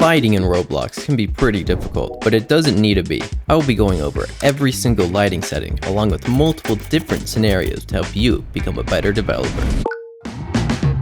Lighting in Roblox can be pretty difficult, but it doesn't need to be. I will be going over every single lighting setting along with multiple different scenarios to help you become a better developer.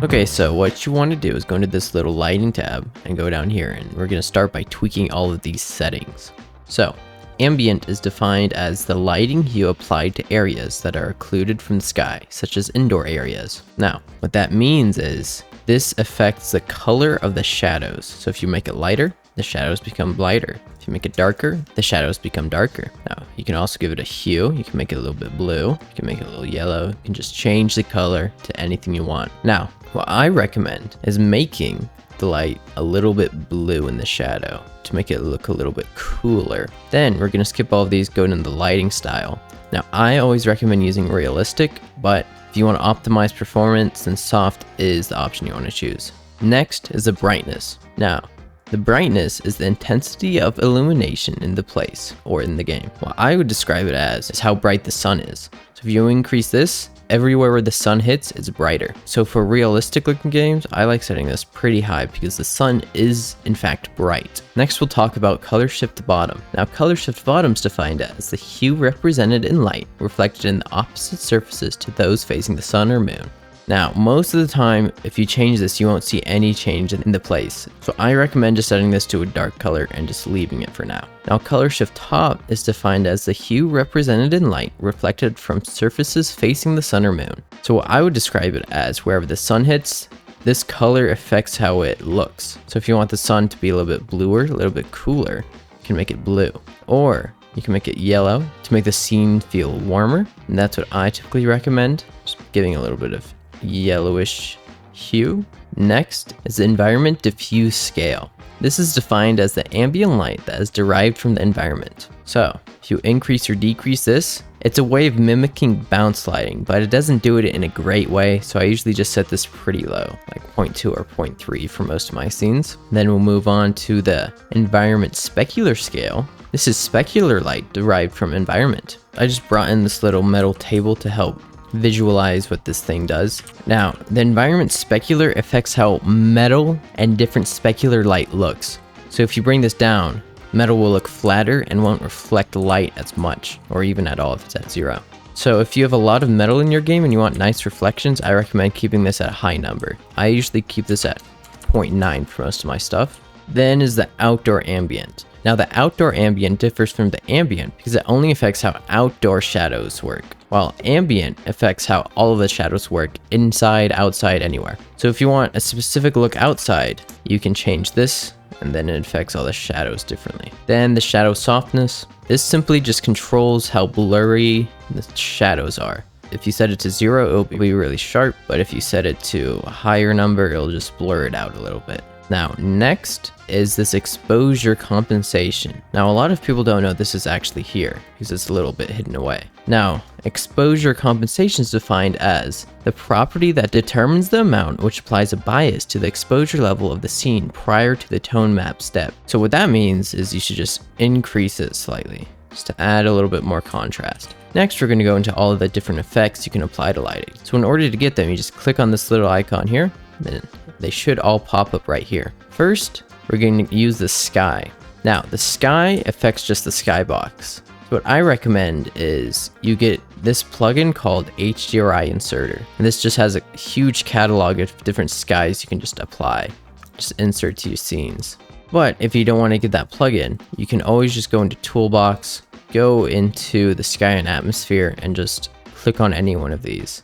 Okay, so what you want to do is go into this little lighting tab and go down here, and we're going to start by tweaking all of these settings. So ambient is defined as the lighting you apply to areas that are occluded from the sky, such as indoor areas. Now, what that means is this affects the color of the shadows. So if you make it lighter, the shadows become lighter. If you make it darker, the shadows become darker. Now, you can also give it a hue. You can make it a little bit blue. You can make it a little yellow. You can just change the color to anything you want. Now, what I recommend is making the light a little bit blue in the shadow to make it look a little bit cooler. Then we're gonna skip all of these, go into the lighting style. Now, I always recommend using realistic, but if you want to optimize performance, then soft is the option you want to choose. Next is the brightness. Now, the brightness is the intensity of illumination in the place or in the game. What I would describe it as is how bright the sun is. So if you increase this, everywhere where the sun hits, it's brighter. So for realistic looking games, I like setting this pretty high because the sun is in fact bright. Next, we'll talk about color shift bottom. Now, color shift bottom is defined as the hue represented in light reflected in the opposite surfaces to those facing the sun or moon. Now, most of the time, if you change this, you won't see any change in the place. So I recommend just setting this to a dark color and just leaving it for now. Now, color shift top is defined as the hue represented in light reflected from surfaces facing the sun or moon. So what I would describe it as wherever the sun hits, this color affects how it looks. So if you want the sun to be a little bit bluer, a little bit cooler, you can make it blue. Or you can make it yellow to make the scene feel warmer. And that's what I typically recommend, just giving a little bit of yellowish hue. Next is the environment diffuse scale. This is defined as the ambient light that is derived from the environment. So if you increase or decrease this, it's a way of mimicking bounce lighting, but it doesn't do it in a great way. So I usually just set this pretty low, like 0.2 or 0.3 for most of my scenes. Then we'll move on to the environment specular scale. This is specular light derived from environment. I just brought in this little metal table to help visualize what this thing does. Now, the environment specular affects how metal and different specular light looks. So if you bring this down, metal will look flatter and won't reflect light as much, or even at all if it's at 0. So if you have a lot of metal in your game and you want nice reflections, I recommend keeping this at a high number. I usually keep this at 0.9 for most of my stuff. Then is the outdoor ambient. Now, the outdoor ambient differs from the ambient because it only affects how outdoor shadows work, while ambient affects how all of the shadows work inside, outside, anywhere. So if you want a specific look outside, you can change this, and then it affects all the shadows differently. Then the shadow softness. This simply just controls how blurry the shadows are. If you set it to 0, it'll be really sharp, but if you set it to a higher number, it'll just blur it out a little bit. Now, next is this exposure compensation. Now, a lot of people don't know this is actually here because it's a little bit hidden away. Now, exposure compensation is defined as the property that determines the amount which applies a bias to the exposure level of the scene prior to the tone map step. So what that means is you should just increase it slightly, just to add a little bit more contrast. Next, we're going to go into all of the different effects you can apply to lighting. So in order to get them, you just click on this little icon here, then they should all pop up right here. First, we're going to use the sky. Now, the sky affects just the skybox. So what I recommend is you get this plugin called HDRI Inserter. And this just has a huge catalog of different skies you can just apply, just insert to your scenes. But if you don't want to get that plugin, you can always just go into Toolbox, go into the sky and atmosphere, and just click on any one of these.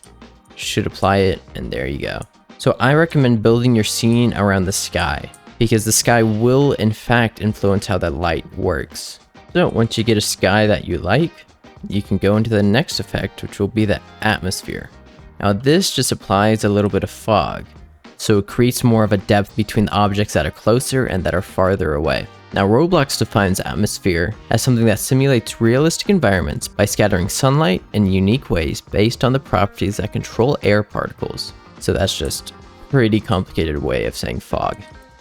Should apply it, and there you go. So I recommend building your scene around the sky because the sky will in fact influence how that light works. So once you get a sky that you like, you can go into the next effect, which will be the atmosphere. Now this just applies a little bit of fog, so it creates more of a depth between the objects that are closer and that are farther away. Now, Roblox defines atmosphere as something that simulates realistic environments by scattering sunlight in unique ways based on the properties that control air particles. So that's just a pretty complicated way of saying fog.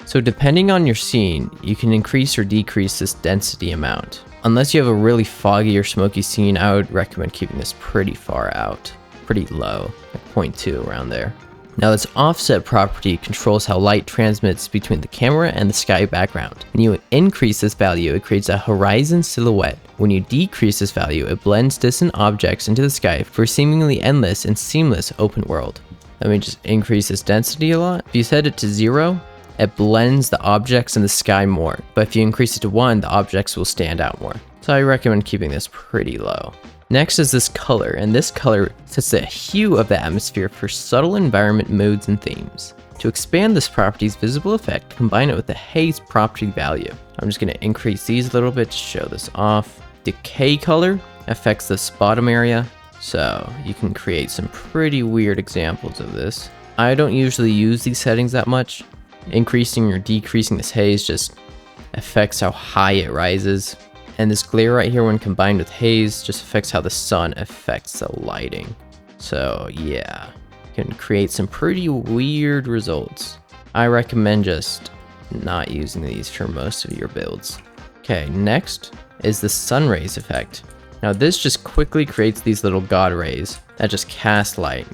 So depending on your scene, you can increase or decrease this density amount. Unless you have a really foggy or smoky scene, I would recommend keeping this pretty far out, pretty low, like 0.2 around there. Now this offset property controls how light transmits between the camera and the sky background. When you increase this value, it creates a horizon silhouette. When you decrease this value, it blends distant objects into the sky for a seemingly endless and seamless open world. Let me just increase this density a lot. If you set it to 0, it blends the objects in the sky more. But if you increase it to 1, the objects will stand out more. So I recommend keeping this pretty low. Next is this color, and this color sets the hue of the atmosphere for subtle environment moods and themes. To expand this property's visible effect, combine it with the haze property value. I'm just going to increase these a little bit to show this off. Decay color affects this bottom area, so you can create some pretty weird examples of this. I don't usually use these settings that much. Increasing or decreasing this haze just affects how high it rises. And this glare right here, when combined with haze, just affects how the sun affects the lighting. So yeah, you can create some pretty weird results. I recommend just not using these for most of your builds. Okay, next is the sun rays effect. Now this just quickly creates these little god rays that just cast light.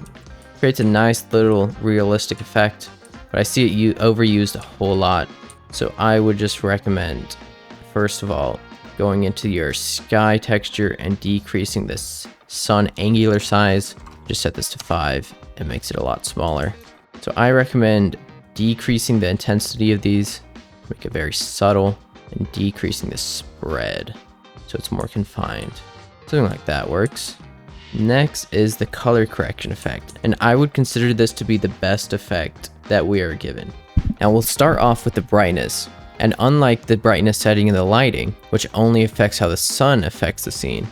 Creates a nice little realistic effect, but I see it overused a whole lot. So I would just recommend, first of all, going into your sky texture and decreasing this sun angular size. Just set this to 5. It makes it a lot smaller. So I recommend decreasing the intensity of these, make it very subtle, and decreasing the spread so it's more confined. Something like that works. Next is the color correction effect, and I would consider this to be the best effect that we are given. Now we'll start off with the brightness. And unlike the brightness setting in the lighting, which only affects how the sun affects the scene,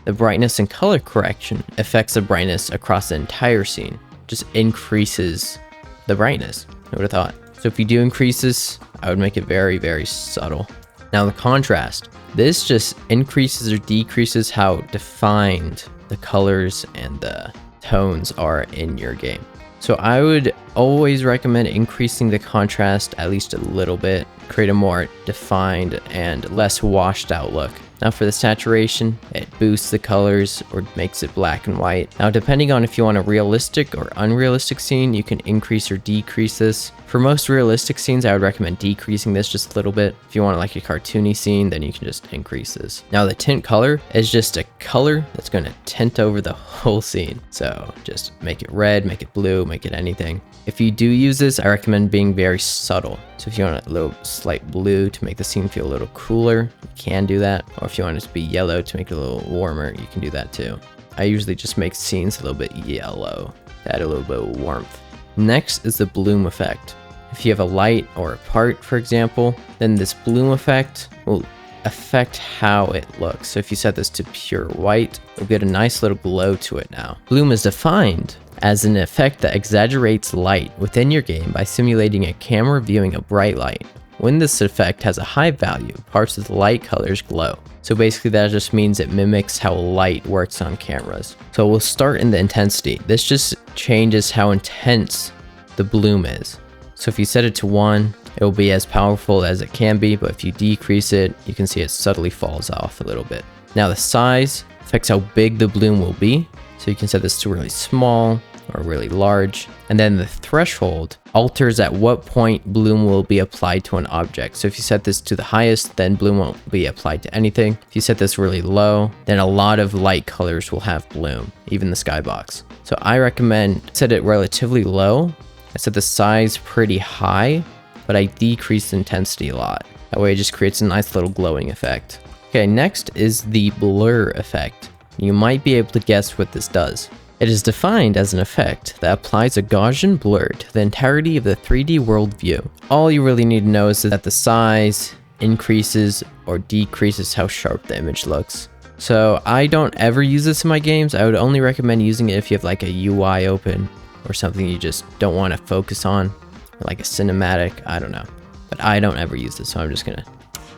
the brightness and color correction affects the brightness across the entire scene. Just increases the brightness. Who would have thought? So if you do increase this, I would make it very, very subtle. Now the contrast. This just increases or decreases how defined the colors and the tones are in your game. So I would always recommend increasing the contrast at least a little bit, create a more defined and less washed out look. Now for the saturation, it boosts the colors or makes it black and white. Now depending on if you want a realistic or unrealistic scene, you can increase or decrease this. For most realistic scenes, I would recommend decreasing this just a little bit. If you want like a cartoony scene, then you can just increase this. Now the tint color is just a color that's going to tint over the whole scene. So just make it red, make it blue, make it anything. If you do use this, I recommend being very subtle. So if you want a little slight blue to make the scene feel a little cooler, you can do that. Or if you want it to be yellow to make it a little warmer, you can do that too. I usually just make scenes a little bit yellow to add a little bit of warmth. Next is the bloom effect. If you have a light or a part, for example, then this bloom effect will affect how it looks. So if you set this to pure white, you'll get a nice little glow to it now. Bloom is defined as an effect that exaggerates light within your game by simulating a camera viewing a bright light. When this effect has a high value, parts of the light colors glow. So basically that just means it mimics how light works on cameras. So we'll start in the intensity. This just changes how intense the bloom is. So if you set it to 1, it will be as powerful as it can be, but if you decrease it, you can see it subtly falls off a little bit. Now the size affects how big the bloom will be. So you can set this to really small or really large. And then the threshold alters at what point bloom will be applied to an object. So if you set this to the highest, then bloom won't be applied to anything. If you set this really low, then a lot of light colors will have bloom, even the skybox. So I recommend set it relatively low. I set the size pretty high, but I decrease the intensity a lot. That way it just creates a nice little glowing effect. Okay, next is the blur effect. You might be able to guess what this does. It is defined as an effect that applies a Gaussian blur to the entirety of the 3D world view. All you really need to know is that the size increases or decreases how sharp the image looks. So I don't ever use this in my games. I would only recommend using it if you have like a UI open or something you just don't want to focus on, or like a cinematic, I don't know. But I don't ever use this, so I'm just gonna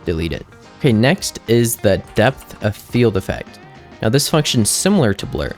delete it. Okay, next is the depth of field effect. Now this functions similar to blur,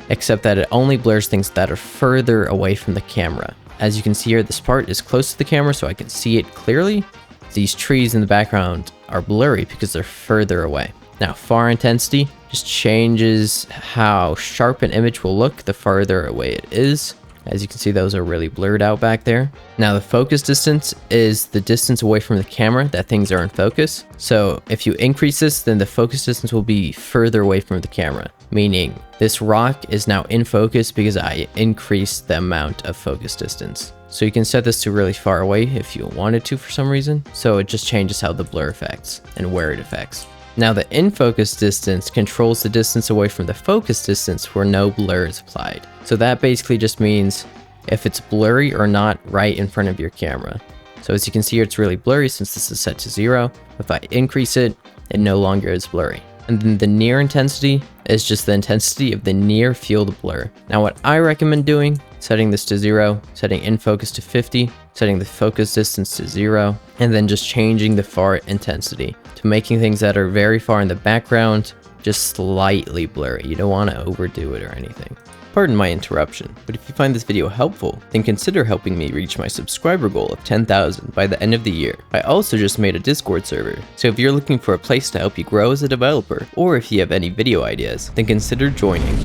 except that it only blurs things that are further away from the camera. As you can see here, this part is close to the camera so I can see it clearly. These trees in the background are blurry because they're further away. Now far intensity just changes how sharp an image will look the farther away it is. As you can see, those are really blurred out back there. Now the focus distance is the distance away from the camera that things are in focus. So if you increase this, then the focus distance will be further away from the camera, meaning this rock is now in focus because I increased the amount of focus distance. So you can set this to really far away if you wanted to for some reason. So it just changes how the blur affects and where it affects. Now the in focus distance controls the distance away from the focus distance where no blur is applied. So that basically just means if it's blurry or not right in front of your camera. So as you can see here, it's really blurry since this is set to 0. If I increase it, it no longer is blurry. And then the near intensity is just the intensity of the near field blur. Now what I recommend doing, setting this to 0, setting in focus to 50, setting the focus distance to 0, and then just changing the far intensity to making things that are very far in the background just slightly blurry. You don't want to overdo it or anything. Pardon my interruption, but if you find this video helpful, then consider helping me reach my subscriber goal of 10,000 by the end of the year. I also just made a Discord server, so if you're looking for a place to help you grow as a developer, or if you have any video ideas, then consider joining.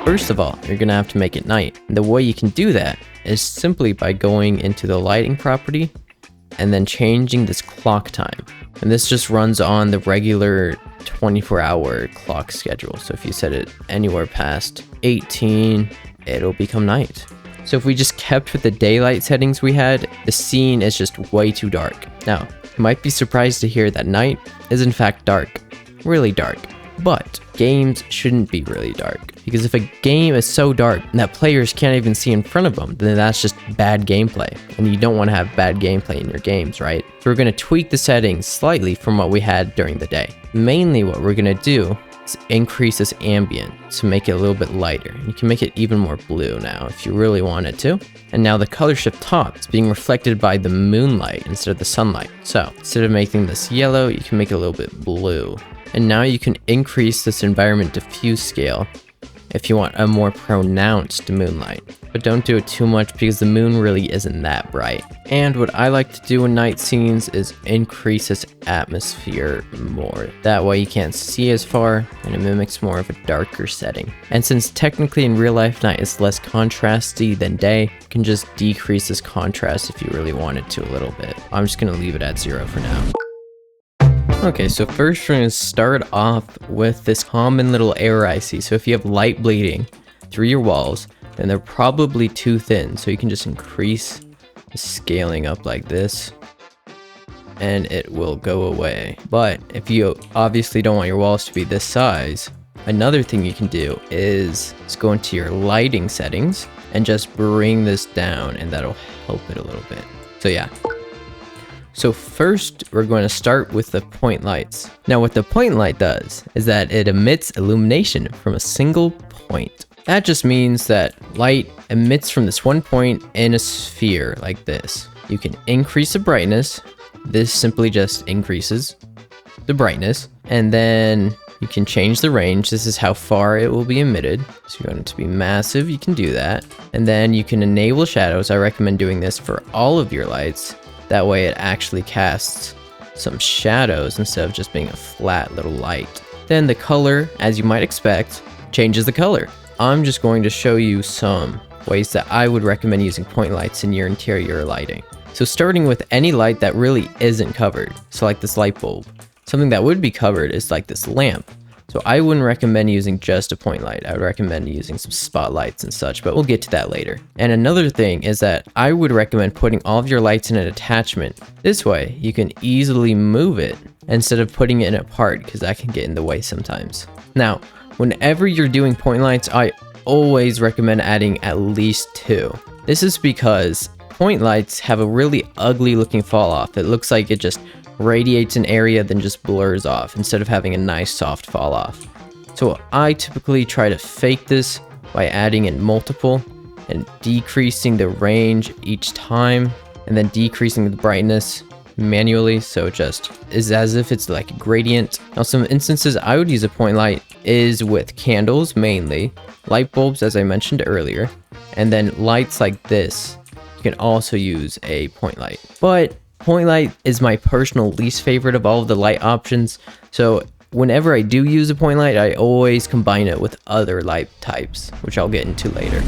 First of all, you're gonna have to make it night. And the way you can do that is simply by going into the lighting property and then changing this clock time. And this just runs on the regular 24-hour clock schedule. So if you set it anywhere past 18, it'll become night. So if we just kept with the daylight settings we had, the scene is just way too dark. Now, you might be surprised to hear that night is in fact dark, really dark. But games shouldn't be really dark, because if a game is so dark that players can't even see in front of them, then that's just bad gameplay, and you don't want to have bad gameplay in your games, right? So we're going to tweak the settings slightly from what we had during the day. Mainly what we're going to do is increase this ambient to make it a little bit lighter. You can make it even more blue now if you really wanted to. And now the color shift top is being reflected by the moonlight instead of the sunlight. So instead of making this yellow, you can make it a little bit blue. And now you can increase this environment diffuse scale if you want a more pronounced moonlight. But don't do it too much because the moon really isn't that bright. And what I like to do in night scenes is increase this atmosphere more. That way you can't see as far and it mimics more of a darker setting. And since technically in real life night is less contrasty than day, you can just decrease this contrast if you really wanted to a little bit. I'm just gonna leave it at 0 for now. Okay, so first we're going to start off with this common little error I see. So if you have light bleeding through your walls, then they're probably too thin. So you can just increase the scaling up like this and it will go away. But if you obviously don't want your walls to be this size, another thing you can do is just go into your lighting settings and just bring this down, and that'll help it a little bit. So yeah. So first, we're going to start with the point lights. Now what the point light does is that it emits illumination from a single point. That just means that light emits from this one point in a sphere like this. You can increase the brightness. This simply just increases the brightness. And then you can change the range. This is how far it will be emitted. So you want it to be massive, you can do that. And then you can enable shadows. I recommend doing this for all of your lights. That way it actually casts some shadows instead of just being a flat little light. Then the color, as you might expect, changes the color. I'm just going to show you some ways that I would recommend using point lights in your interior lighting. So starting with any light that really isn't covered, so like this light bulb. Something that would be covered is like this lamp. So I wouldn't recommend using just a point light. I would recommend using some spotlights and such, but we'll get to that later. And another thing is that I would recommend putting all of your lights in an attachment. This way you can easily move it instead of putting it apart, because that can get in the way sometimes. Now, whenever you're doing point lights, I always recommend adding at least 2. This is because point lights have a really ugly looking fall off. It looks like it just radiates an area then just blurs off instead of having a nice soft fall off. So I typically try to fake this by adding in multiple and decreasing the range each time, and then decreasing the brightness manually, so it just is as if it's like a gradient. Now some instances I would use a point light is with candles mainly, light bulbs as I mentioned earlier, and then lights like this. You can also use a point light, but point light is my personal least favorite of all of the light options. So whenever I do use a point light, I always combine it with other light types, which I'll get into later.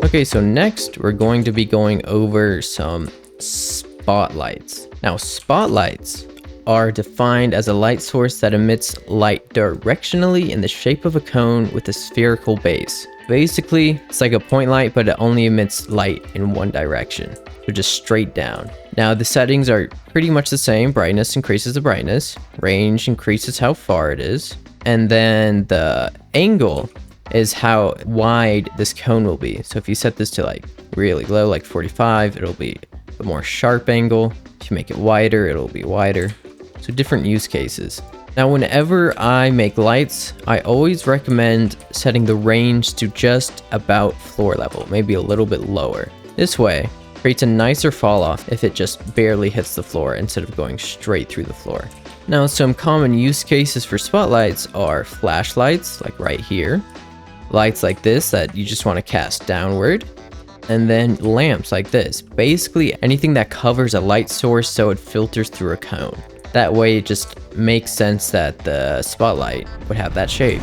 Okay, so next we're going to be going over some spotlights. Now, spotlights are defined as a light source that emits light directionally in the shape of a cone with a spherical base. Basically, it's like a point light, but it only emits light in one direction, so just straight down. Now, the settings are pretty much the same. Brightness increases the brightness, range increases how far it is, and then the angle is how wide this cone will be. So if you set this to like really low, like 45, it'll be a more sharp angle. If you make it wider, it'll be wider. So different use cases. Now, whenever I make lights, I always recommend setting the range to just about floor level, maybe a little bit lower. This way, creates a nicer fall off if it just barely hits the floor instead of going straight through the floor. Now, some common use cases for spotlights are flashlights, like right here, lights like this that you just want to cast downward, and then lamps like this. Basically, anything that covers a light source so it filters through a cone. That way, it just makes sense that the spotlight would have that shape.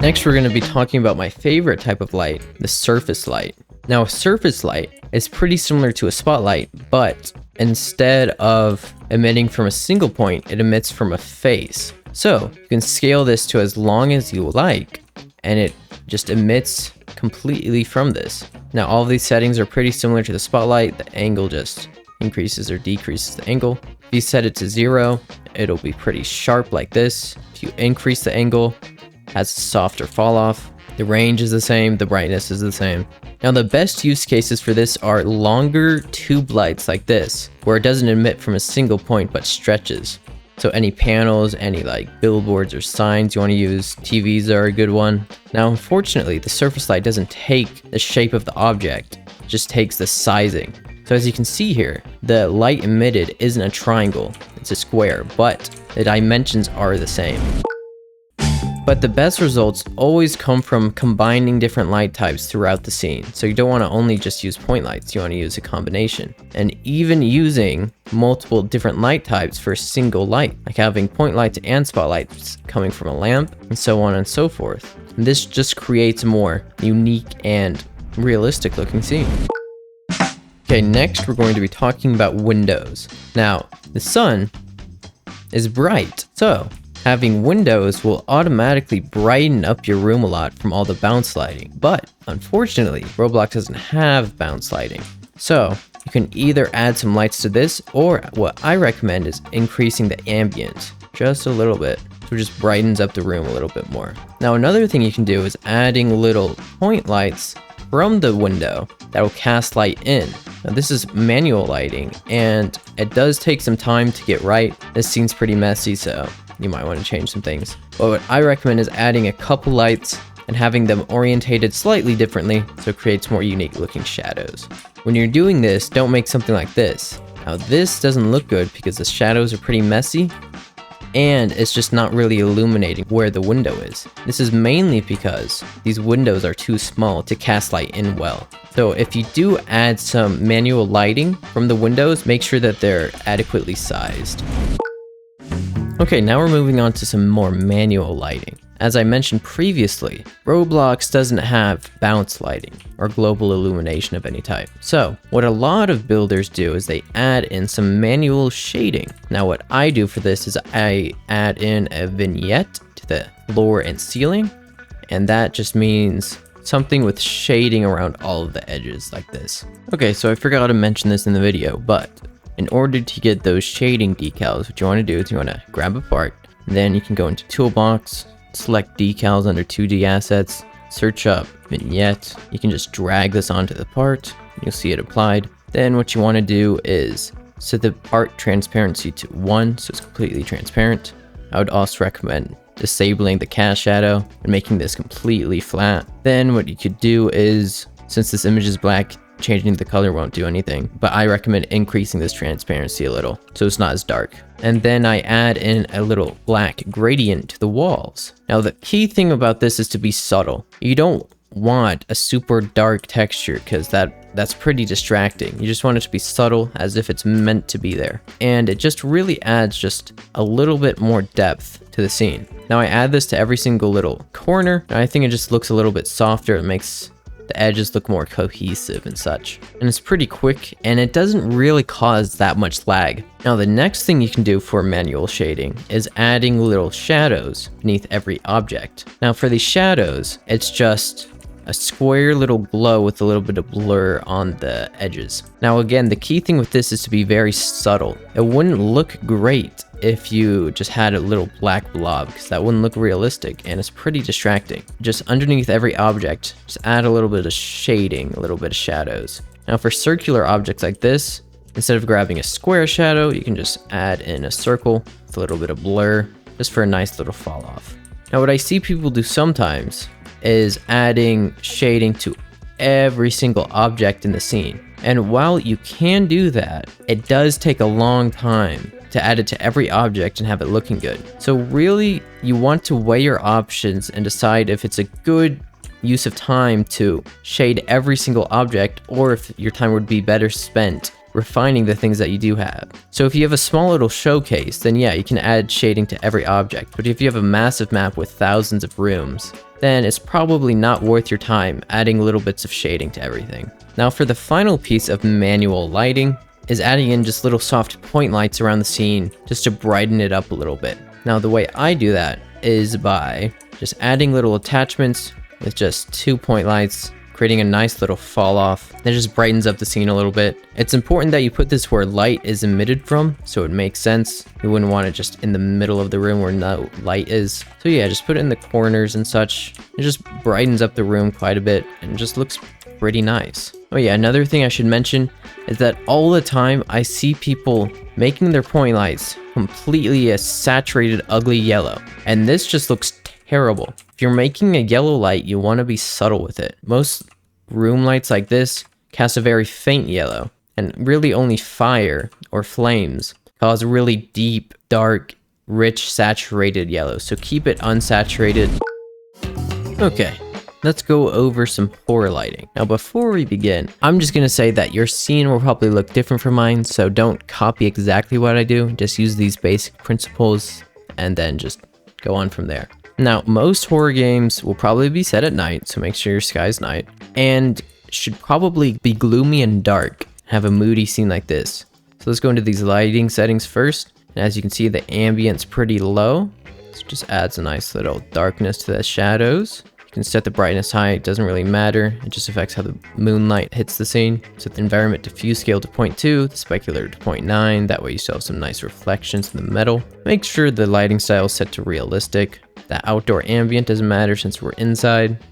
Next, we're going to be talking about my favorite type of light, the surface light. Now, a surface light is pretty similar to a spotlight, but instead of emitting from a single point, it emits from a face. So you can scale this to as long as you like, and it just emits completely from this. Now, all of these settings are pretty similar to the spotlight. The angle just increases or decreases the angle. If you set it to 0, it'll be pretty sharp like this. If you increase the angle, it has a softer fall off. The range is the same, the brightness is the same. Now, the best use cases for this are longer tube lights like this, where it doesn't emit from a single point but stretches. So any panels, any like billboards or signs you want to use, TVs are a good one. Now, unfortunately, the surface light doesn't take the shape of the object, it just takes the sizing. So as you can see here, the light emitted isn't a triangle, it's a square, but the dimensions are the same. But the best results always come from combining different light types throughout the scene. So you don't want to only just use point lights, you want to use a combination. And even using multiple different light types for a single light, like having point lights and spotlights coming from a lamp, and so on and so forth. And this just creates a more unique and realistic looking scene. Okay, next we're going to be talking about windows. Now, the sun is bright, so having windows will automatically brighten up your room a lot from all the bounce lighting. But unfortunately, Roblox doesn't have bounce lighting. So you can either add some lights to this, or what I recommend is increasing the ambient just a little bit. So it just brightens up the room a little bit more. Now, another thing you can do is adding little point lights from the window that will cast light in. Now, this is manual lighting, and it does take some time to get right. This scene's pretty messy, so you might want to change some things. But what I recommend is adding a couple lights and having them orientated slightly differently so it creates more unique looking shadows. When you're doing this, don't make something like this. Now, this doesn't look good because the shadows are pretty messy and it's just not really illuminating where the window is. This is mainly because these windows are too small to cast light in well. So if you do add some manual lighting from the windows, make sure that they're adequately sized. Okay, now we're moving on to some more manual lighting. As I mentioned previously, Roblox doesn't have bounce lighting or global illumination of any type. So what a lot of builders do is they add in some manual shading. Now what I do for this is I add in a vignette to the floor and ceiling, and that just means something with shading around all of the edges like this. Okay, so I forgot to mention this in the video, but in order to get those shading decals, what you want to do is you want to grab a part, then you can go into Toolbox, select decals under 2D assets, search up vignette. You can just drag this onto the part, you'll see it applied. Then what you want to do is set the part transparency to 1, so it's completely transparent. I would also recommend disabling the cast shadow and making this completely flat. Then what you could do is, since this image is black, changing the color won't do anything, but I recommend increasing this transparency a little so it's not as dark. And then I add in a little black gradient to the walls. Now the key thing about this is to be subtle. You don't want a super dark texture because that's pretty distracting. You just want it to be subtle, as if it's meant to be there. And it just really adds just a little bit more depth to the scene. Now I add this to every single little corner, and I think it just looks a little bit softer. It makes the edges look more cohesive and such. And it's pretty quick, and it doesn't really cause that much lag. Now the next thing you can do for manual shading is adding little shadows beneath every object. Now for these shadows, it's just a square little glow with a little bit of blur on the edges. Now again, the key thing with this is to be very subtle. It wouldn't look great if you just had a little black blob, because that wouldn't look realistic and it's pretty distracting. Just underneath every object, just add a little bit of shading, a little bit of shadows. Now for circular objects like this, instead of grabbing a square shadow, you can just add in a circle with a little bit of blur, just for a nice little fall off. Now what I see people do sometimes is adding shading to every single object in the scene. And while you can do that, it does take a long time to add it to every object and have it looking good. So really, you want to weigh your options and decide if it's a good use of time to shade every single object, or if your time would be better spent refining the things that you do have. So if you have a small little showcase, then yeah, you can add shading to every object. But if you have a massive map with thousands of rooms, then it's probably not worth your time adding little bits of shading to everything. Now for the final piece of manual lighting is adding in just little soft point lights around the scene just to brighten it up a little bit. Now the way I do that is by just adding little attachments with just 2 point lights, creating a nice little fall off that just brightens up the scene a little bit. It's important that you put this where light is emitted from, so it makes sense. You wouldn't want it just in the middle of the room where no light is. So yeah, just put it in the corners and such. It just brightens up the room quite a bit and just looks pretty nice. Oh yeah, another thing I should mention is that all the time I see people making their point lights completely a saturated ugly yellow, and this just looks terrible. If you're making a yellow light, you want to be subtle with it. Most room lights like this cast a very faint yellow, and really only fire or flames cause a really deep, dark, rich, saturated yellow. So keep it unsaturated. Okay, let's go over some horror lighting. Now before we begin, I'm just going to say that your scene will probably look different from mine, so don't copy exactly what I do. Just use these basic principles and then just go on from there. Now, most horror games will probably be set at night, so make sure your sky's night, and should probably be gloomy and dark, have a moody scene like this. So let's go into these lighting settings first, and as you can see, the ambient's pretty low, so it just adds a nice little darkness to the shadows. You can set the brightness high, it doesn't really matter, it just affects how the moonlight hits the scene. Set the environment diffuse scale to 0.2, the specular to 0.9, that way you still have some nice reflections in the metal. Make sure the lighting style is set to realistic. The outdoor ambient doesn't matter since we're inside.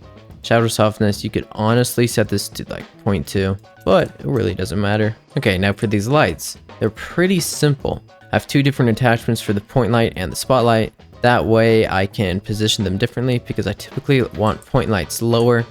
Shadow softness, you could honestly set this to like 0.2, but it really doesn't matter. Okay, now for these lights, they're pretty simple. I have 2 different attachments for the point light and the spotlight. That way I can position them differently because I typically want point lights lower.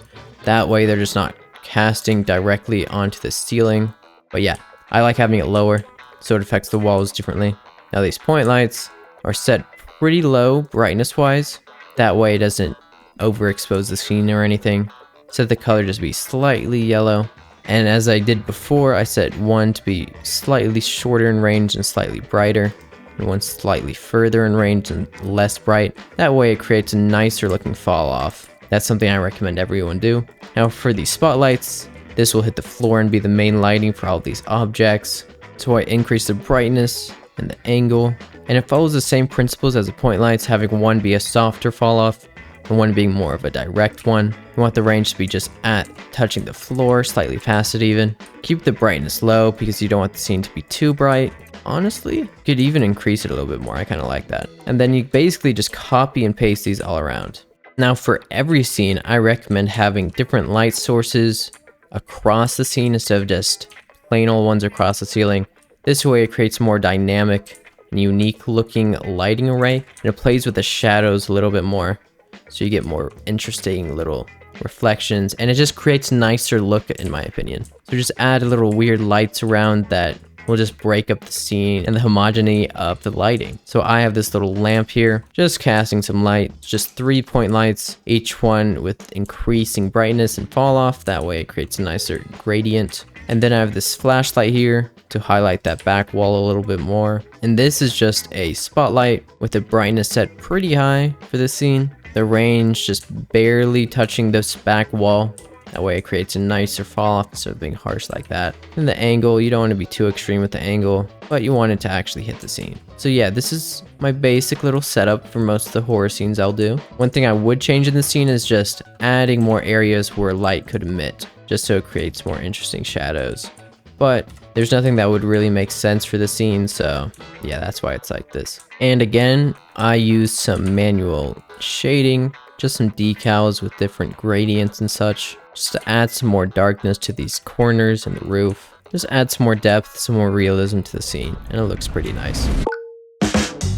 That way they're just not casting directly onto the ceiling. But yeah, I like having it lower so it affects the walls differently. Now these point lights are set pretty low brightness wise, that way it doesn't overexpose the scene or anything. Set the color just be slightly yellow, and as I did before, I set one to be slightly shorter in range and slightly brighter, and one slightly further in range and less bright. That way it creates a nicer looking fall off. That's something I recommend everyone do. Now for these spotlights, this will hit the floor and be the main lighting for all of these objects, so I increase the brightness and the angle. And it follows the same principles as the point lights, having one be a softer fall off and one being more of a direct one. You want the range to be just at touching the floor, slightly past it even. Keep the brightness low because you don't want the scene to be too bright. Honestly, you could even increase it a little bit more. I kind of like that. And then you basically just copy and paste these all around. Now for every scene, I recommend having different light sources across the scene instead of just plain old ones across the ceiling. This way it creates more dynamic and unique looking lighting array, and it plays with the shadows a little bit more, so you get more interesting little reflections, and it just creates a nicer look in my opinion. So just add a little weird lights around that will just break up the scene and the homogeneity of the lighting. So I have this little lamp here, just casting some light, just 3 point lights, each one with increasing brightness and fall off. That way it creates a nicer gradient. And then I have this flashlight here to highlight that back wall a little bit more. And this is just a spotlight with the brightness set pretty high for this scene. The range just barely touching this back wall. That way it creates a nicer fall off instead of being harsh like that. And the angle, you don't want to be too extreme with the angle, but you want it to actually hit the scene. So yeah, this is my basic little setup for most of the horror scenes I'll do. One thing I would change in the scene is just adding more areas where light could emit, just so it creates more interesting shadows. But there's nothing that would really make sense for the scene, so yeah, that's why it's like this. And again, I use some manual shading, just some decals with different gradients and such, just to add some more darkness to these corners and the roof. Just add some more depth, some more realism to the scene, and it looks pretty nice.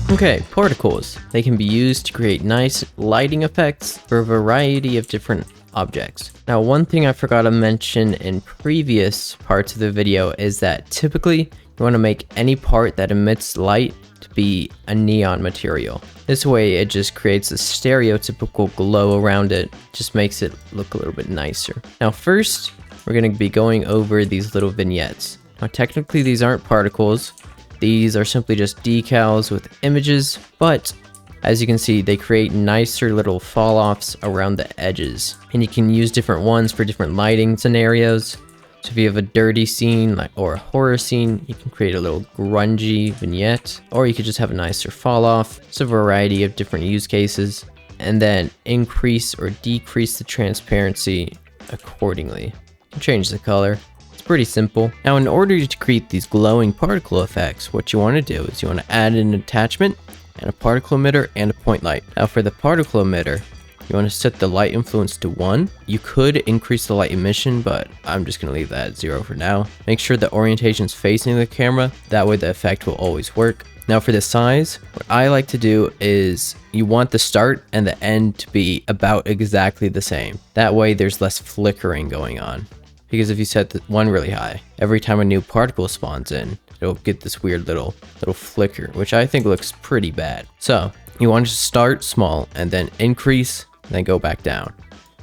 Okay, particles. They can be used to create nice lighting effects for a variety of different objects. Now, one thing I forgot to mention in previous parts of the video is that typically you want to make any part that emits light to be a neon material. This way it just creates a stereotypical glow around it, just makes it look a little bit nicer. Now first, we're going to be going over these little vignettes. Now technically these aren't particles, these are simply just decals with images, but as you can see, they create nicer little fall-offs around the edges. And you can use different ones for different lighting scenarios. So if you have a dirty scene or a horror scene, you can create a little grungy vignette, or you could just have a nicer fall off. It's a variety of different use cases, and then increase or decrease the transparency accordingly. You can change the color. It's pretty simple. Now, in order to create these glowing particle effects, what you want to do is you want to add an attachment and a particle emitter and a point light. Now for the particle emitter, you want to set the light influence to 1. You could increase the light emission, but I'm just going to leave that at 0 for now. Make sure the orientation is facing the camera. That way the effect will always work. Now for the size, what I like to do is you want the start and the end to be about exactly the same. That way there's less flickering going on. Because if you set the one really high, every time a new particle spawns in, it'll get this weird little flicker, which I think looks pretty bad. So you want to start small and then increase, then go back down.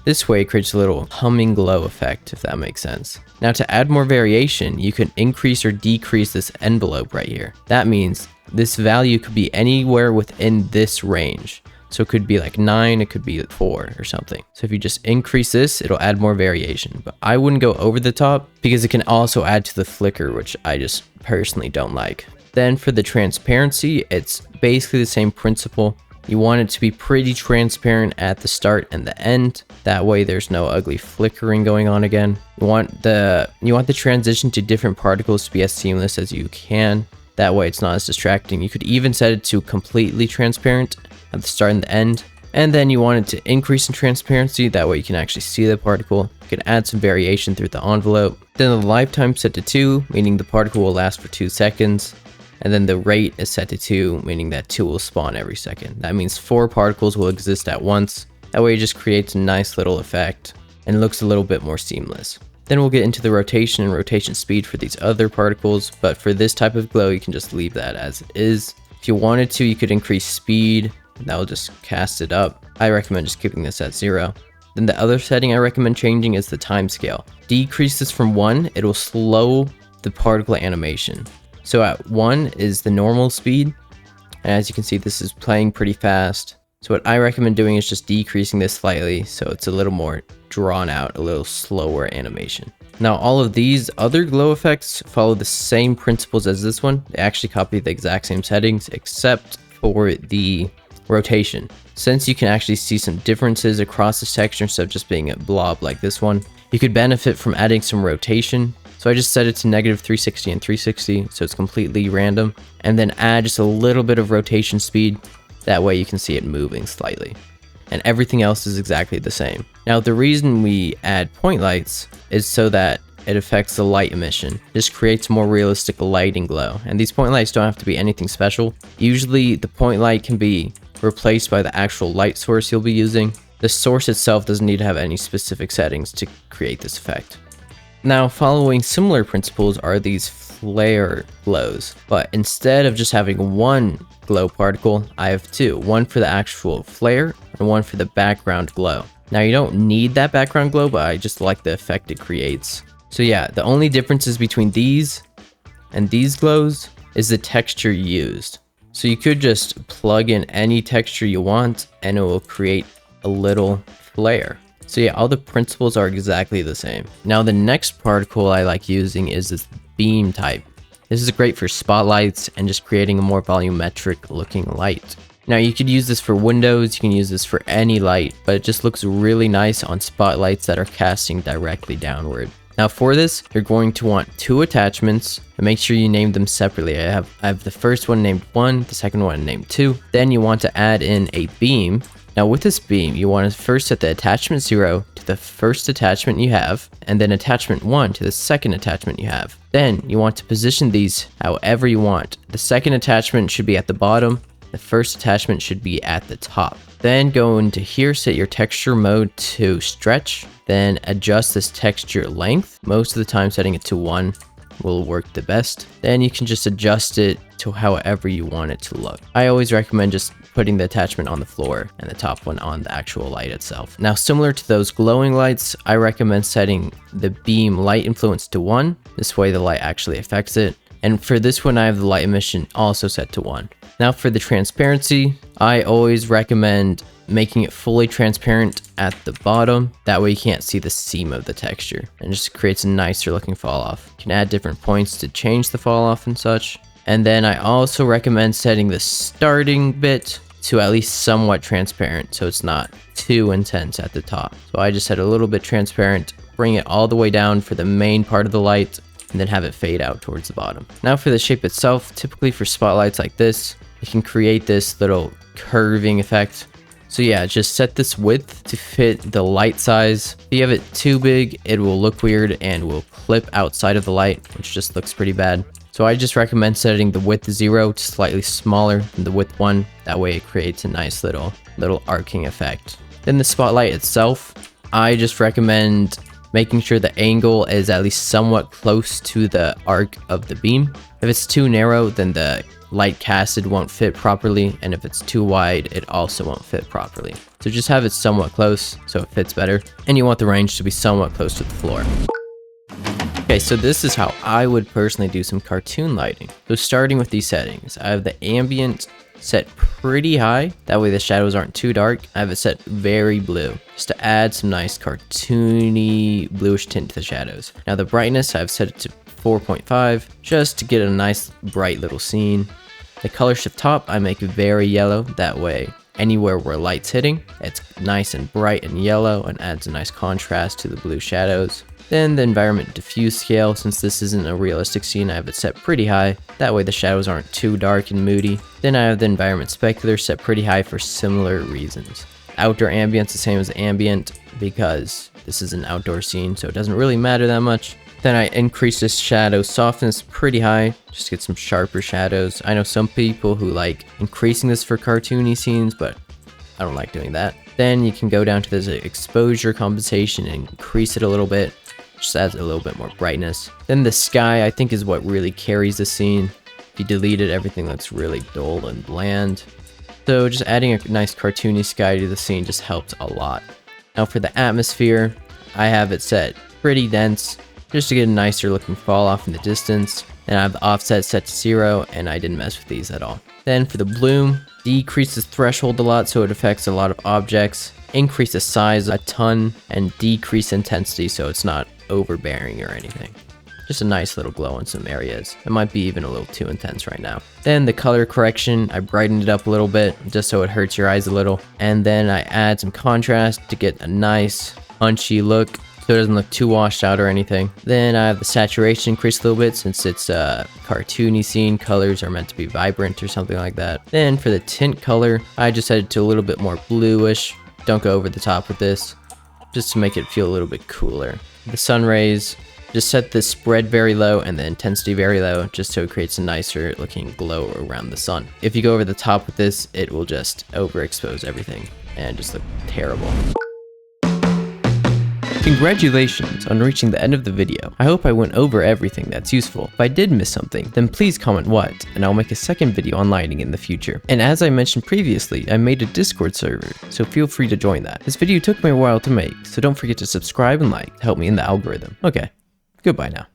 This way it creates a little humming glow effect, if that makes sense. Now to add more variation, you can increase or decrease this envelope right here. That means this value could be anywhere within this range. So it could be like 9, it could be 4 or something. So if you just increase this, it'll add more variation. But I wouldn't go over the top because it can also add to the flicker, which I just personally don't like. Then for the transparency, it's basically the same principle. You want it to be pretty transparent at the start and the end. That way there's no ugly flickering going on again. You want the transition to different particles to be as seamless as you can. That way it's not as distracting. You could even set it to completely transparent at the start and the end. And then you want it to increase in transparency. That way you can actually see the particle. You can add some variation through the envelope. Then the lifetime set to 2, meaning the particle will last for 2 seconds. And then the rate is set to 2, meaning that 2 will spawn every second. That means 4 particles will exist at once. That way it just creates a nice little effect and looks a little bit more seamless. Then we'll get into the rotation and rotation speed for these other particles, but for this type of glow, you can just leave that as it is. If you wanted to, you could increase speed, and that will just cast it up. I recommend just keeping this at 0. Then the other setting I recommend changing is the time scale. Decrease this from 1, it will slow the particle animation. So at 1 is the normal speed, and as you can see, this is playing pretty fast. So what I recommend doing is just decreasing this slightly so it's a little more drawn out, a little slower animation. Now all of these other glow effects follow the same principles as this one. They actually copy the exact same settings except for the rotation. Since you can actually see some differences across this texture instead of just being a blob like this one, you could benefit from adding some rotation. So I just set it to -360 and 360 so it's completely random, and then add just a little bit of rotation speed. That way you can see it moving slightly. And everything else is exactly the same. Now the reason we add point lights is so that it affects the light emission. This creates more realistic lighting glow. And these point lights don't have to be anything special. Usually the point light can be replaced by the actual light source you'll be using. The source itself doesn't need to have any specific settings to create this effect. Now following similar principles are these flare glows, but instead of just having one glow particle, I have 2, one for the actual flare and one for the background glow. Now you don't need that background glow, but I just like the effect it creates. So yeah, the only differences between these and these glows is the texture used. So you could just plug in any texture you want and it will create a little flare. So yeah, all the principles are exactly the same. Now the next particle I like using is this beam type. This is great for spotlights and just creating a more volumetric looking light. Now you could use this for windows, you can use this for any light, but it just looks really nice on spotlights that are casting directly downward. Now for this, you're going to want 2 attachments, and make sure you name them separately. I have the first one named 1, the second one named 2. Then you want to add in a beam. Now with this beam, you want to first set the attachment 0 to the first attachment you have, and then attachment 1 to the second attachment you have. Then you want to position these however you want. The second attachment should be at the bottom, the first attachment should be at the top. Then go into here, set your texture mode to stretch, then adjust this texture length. Most of the time setting it to 1 will work the best. Then you can just adjust it to however you want it to look. I always recommend just putting the attachment on the floor and the top one on the actual light itself. Now similar to those glowing lights, I recommend setting the beam light influence to 1. This way the light actually affects it. And for this one, I have the light emission also set to 1. Now for the transparency, I always recommend making it fully transparent at the bottom. That way you can't see the seam of the texture, and just creates a nicer looking fall off. You can add different points to change the fall off and such. And then I also recommend setting the starting bit to at least somewhat transparent, so it's not too intense at the top. So I just set a little bit transparent, bring it all the way down for the main part of the light, and then have it fade out towards the bottom. Now for the shape itself, typically for spotlights like this, you can create this little curving effect. So yeah, just set this width to fit the light size. If you have it too big, it will look weird and will clip outside of the light, which just looks pretty bad. So I just recommend setting the width 0 to slightly smaller than the width 1. That way it creates a nice little arcing effect. Then the spotlight itself, I just recommend making sure the angle is at least somewhat close to the arc of the beam. If it's too narrow, then the light casted won't fit properly, and if it's too wide, it also won't fit properly. So just have it somewhat close so it fits better, and you want the range to be somewhat close to the floor. Okay, so this is how I would personally do some cartoon lighting. So starting with these settings, I have the ambient set pretty high, that way the shadows aren't too dark. I have it set very blue, just to add some nice cartoony bluish tint to the shadows. Now the brightness, I've set it to 4.5, just to get a nice bright little scene. The color shift top, I make very yellow, that way anywhere where light's hitting, it's nice and bright and yellow and adds a nice contrast to the blue shadows. Then the environment diffuse scale, since this isn't a realistic scene, I have it set pretty high, that way the shadows aren't too dark and moody. Then I have the environment specular set pretty high for similar reasons. Outdoor ambience the same as ambient, because this is an outdoor scene, so it doesn't really matter that much. Then I increase this shadow softness pretty high, just to get some sharper shadows. I know some people who like increasing this for cartoony scenes, but I don't like doing that. Then you can go down to this exposure compensation and increase it a little bit, just adds a little bit more brightness. Then the sky, I think, is what really carries the scene. If you delete it, everything looks really dull and bland. So just adding a nice cartoony sky to the scene just helps a lot. Now for the atmosphere, I have it set pretty dense, just to get a nicer looking fall off in the distance. And I have the offset set to 0, and I didn't mess with these at all. Then for the bloom, decrease the threshold a lot so it affects a lot of objects, increase the size a ton, and decrease intensity so it's not overbearing or anything. Just a nice little glow in some areas. It might be even a little too intense right now. Then the color correction, I brightened it up a little bit just so it hurts your eyes a little. And then I add some contrast to get a nice punchy look, so it doesn't look too washed out or anything. Then I have the saturation increased a little bit, since it's a cartoony scene, colors are meant to be vibrant or something like that. Then for the tint color, I just set it to a little bit more bluish. Don't go over the top with this, just to make it feel a little bit cooler. The sun rays, just set the spread very low and the intensity very low, just so it creates a nicer looking glow around the sun. If you go over the top with this, it will just overexpose everything and just look terrible. Congratulations on reaching the end of the video. I hope I went over everything that's useful. If I did miss something, then please comment what, and I'll make a second video on lighting in the future. And as I mentioned previously, I made a Discord server, so feel free to join that. This video took me a while to make, so don't forget to subscribe and like to help me in the algorithm. Okay, goodbye now.